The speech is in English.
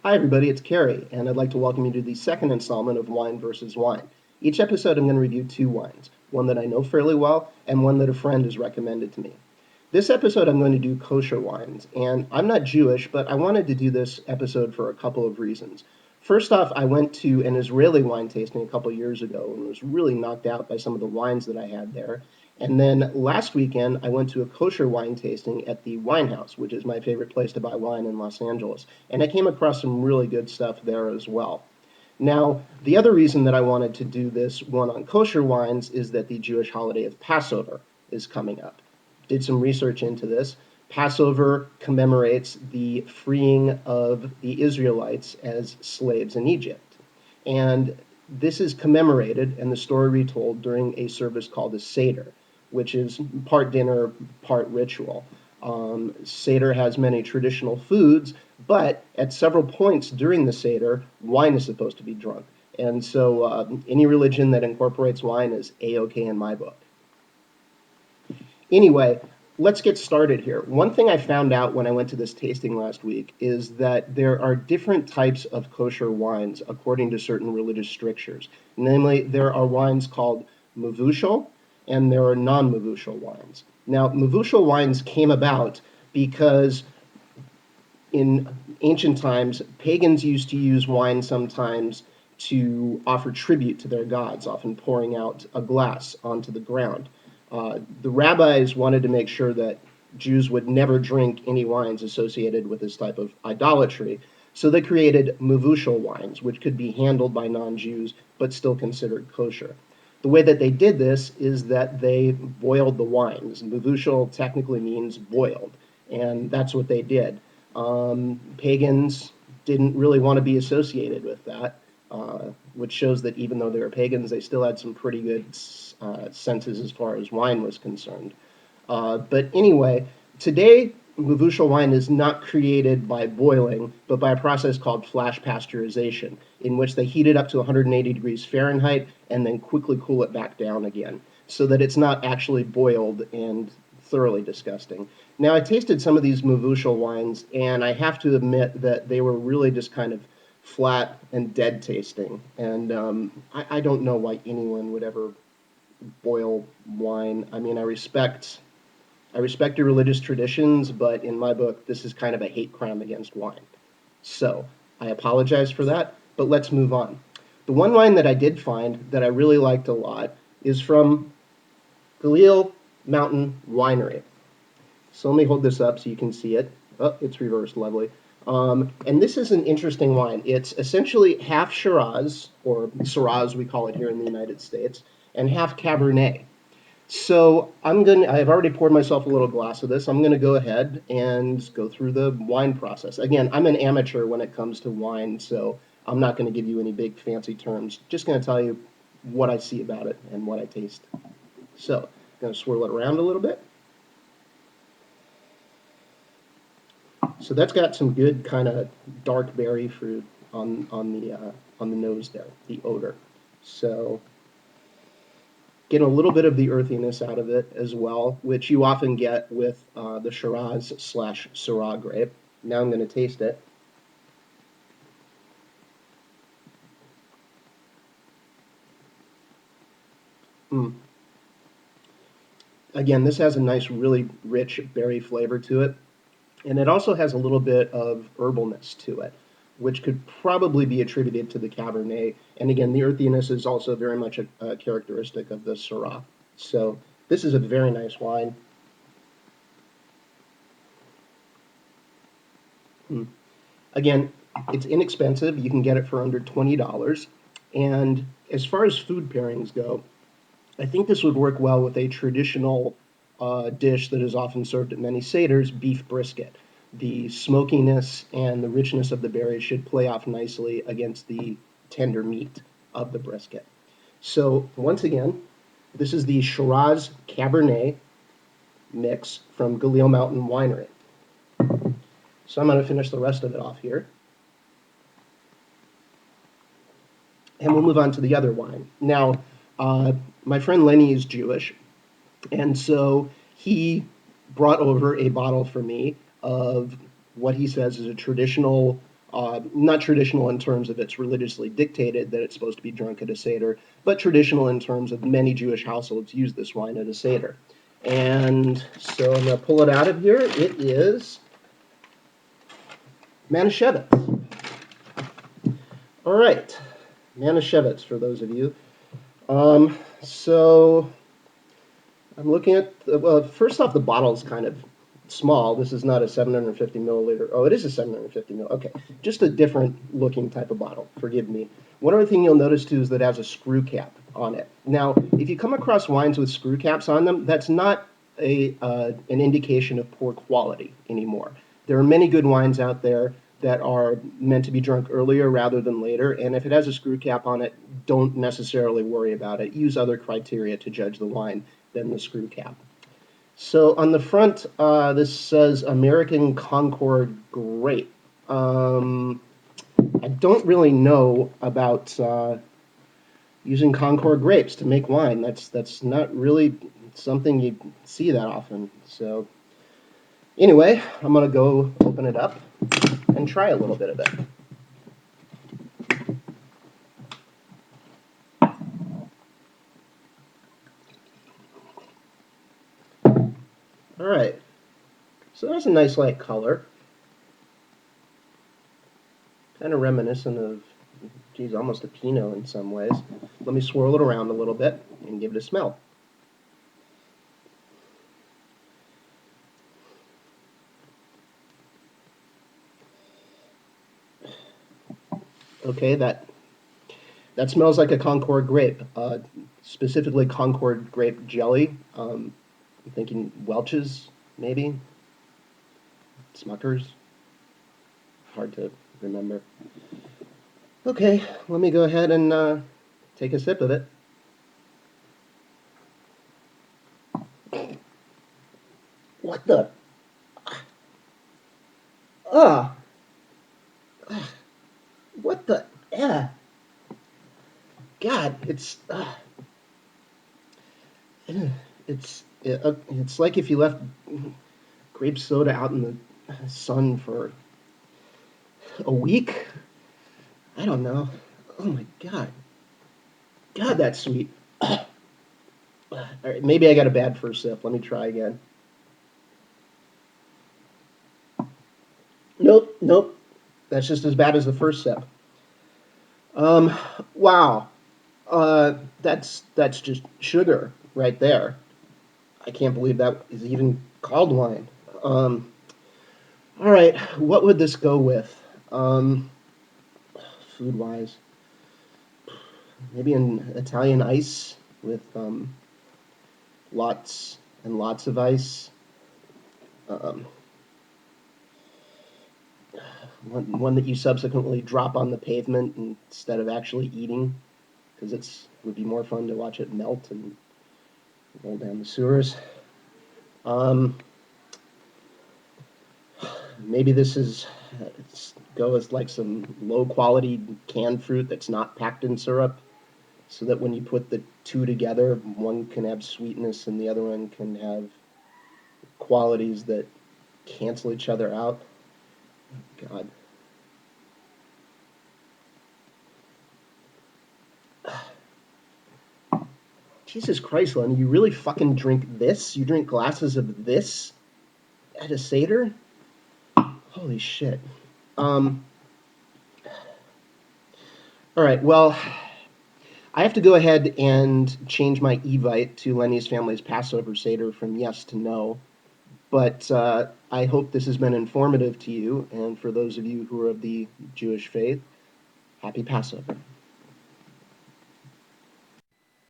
Hi, everybody, it's Carrie, and I'd like to welcome you to the second installment of Wine versus Wine. Each episode, I'm going to review two wines, one that I know fairly well and one that a friend has recommended to me. This episode, I'm going to do kosher wines, and I'm not Jewish, but I wanted to do this episode for a couple of reasons. First off, I went to an Israeli wine tasting a couple years ago and was really knocked out by some of the wines that I had there. And then last weekend, I went to a kosher wine tasting at the Wine House, which is my favorite place to buy wine in Los Angeles. And I came across some really good stuff there as well. Now, the other reason that I wanted to do this one on kosher wines is that the Jewish holiday of Passover is coming up. Did some research into this. Passover commemorates the freeing of the Israelites as slaves in Egypt. And this is commemorated and the story retold during a service called a seder, which is part dinner, part ritual. Seder has many traditional foods, but at several points during the Seder, wine is supposed to be drunk. And so any religion that incorporates wine is A-OK in my book. Anyway, let's get started here. One thing I found out when I went to this tasting last week is that there are different types of kosher wines according to certain religious strictures. Namely, there are wines called mavushal and there are non-mavushal wines. Now, mavushal wines came about because in ancient times, pagans used to use wine sometimes to offer tribute to their gods, often pouring out a glass onto the ground. The rabbis wanted to make sure that Jews would never drink any wines associated with this type of idolatry, so they created mavushal wines, which could be handled by non-Jews but still considered kosher. The way that they did this is that they boiled the wines. Mavushal technically means boiled, and that's what they did. Pagans didn't really want to be associated with that, which shows that even though they were pagans, they still had some pretty good senses as far as wine was concerned. But anyway, today, mavushal wine is not created by boiling, but by a process called flash pasteurization, in which they heat it up to 180 degrees Fahrenheit and then quickly cool it back down again, so that it's not actually boiled and thoroughly disgusting. Now, I tasted some of these mavushal wines, and I have to admit that they were really just kind of flat and dead tasting. And I don't know why anyone would ever boil wine. I mean, I respect your religious traditions, but in my book, this is kind of a hate crime against wine. So I apologize for that, but let's move on. The one wine that I did find that I really liked a lot is from Galil Mountain Winery. So let me hold this up so you can see it. Oh, it's reversed, lovely. And this is an interesting wine. It's essentially half Shiraz, or Shiraz we call it here in the United States, and half Cabernet. So I've already poured myself a little glass of this. I'm going to go ahead and go through the wine process. Again, I'm an amateur when it comes to wine, so I'm not going to give you any big fancy terms. Just going to tell you what I see about it and what I taste. So I'm going to swirl it around a little bit. So that's got some good kind of dark berry fruit on the nose there, the odor. So getting a little bit of the earthiness out of it as well, which you often get with the Shiraz / Syrah grape. Now I'm going to taste it. Again, this has a nice, really rich berry flavor to it. And it also has a little bit of herbalness to it, which could probably be attributed to the Cabernet. And again, the earthiness is also very much a characteristic of the Syrah. So this is a very nice wine. Again, it's inexpensive. You can get it for under $20. And as far as food pairings go, I think this would work well with a traditional dish that is often served at many seders, beef brisket. The smokiness and the richness of the berries should play off nicely against the tender meat of the brisket. So once again, this is the Shiraz Cabernet mix from Galil Mountain Winery. So I'm going to finish the rest of it off here. And we'll move on to the other wine. Now, my friend Lenny is Jewish, and so he brought over a bottle for me of what he says is a traditional Not traditional in terms of it's religiously dictated that it's supposed to be drunk at a seder, but traditional in terms of many Jewish households use this wine at a seder. And so I'm going to pull it out of here. It is Manischewitz. All right, Manischewitz for those of you. So I'm looking at, well, first off, the bottle is kind of small. This is not a 750 milliliter. Oh, it is a 750 milliliter. Okay, just a different looking type of bottle. Forgive me. One other thing you'll notice too is that it has a screw cap on it. Now, if you come across wines with screw caps on them, that's not an indication of poor quality anymore. There are many good wines out there that are meant to be drunk earlier rather than later, and if it has a screw cap on it, don't necessarily worry about it. Use other criteria to judge the wine than the screw cap. So on the front, this says American Concord Grape. I don't really know about using Concord grapes to make wine. That's not really something you see that often. So anyway, I'm gonna go open it up and try a little bit of it. All right, so that's a nice light color, kind of reminiscent of, geez, almost a pinot in some ways. Let me swirl it around a little bit and give it a smell. Okay, that smells like a Concord grape, specifically Concord grape jelly. I'm thinking Welch's, maybe? Smucker's? Hard to remember. Okay, let me go ahead and take a sip of it. What the? Ah! What the? Yeah. God, it's like if you left grape soda out in the sun for a week. I don't know. Oh my God. God, that's sweet. All right, maybe I got a bad first sip. Let me try again. Nope. That's just as bad as the first sip. Wow. That's just sugar right there. I can't believe that is even called wine. All right, what would this go with? Food-wise, maybe an Italian ice with lots and lots of ice. One that you subsequently drop on the pavement instead of actually eating, because would be more fun to watch it melt and roll down the sewers. Maybe go as like some low quality canned fruit that's not packed in syrup, so that when you put the two together, one can have sweetness and the other one can have qualities that cancel each other out. God. Jesus Christ, Lenny, you really fucking drink this? You drink glasses of this at a seder? Holy shit. All right, well, I have to go ahead and change my evite to Lenny's family's Passover seder from yes to no. But I hope this has been informative to you, and for those of you who are of the Jewish faith, happy Passover.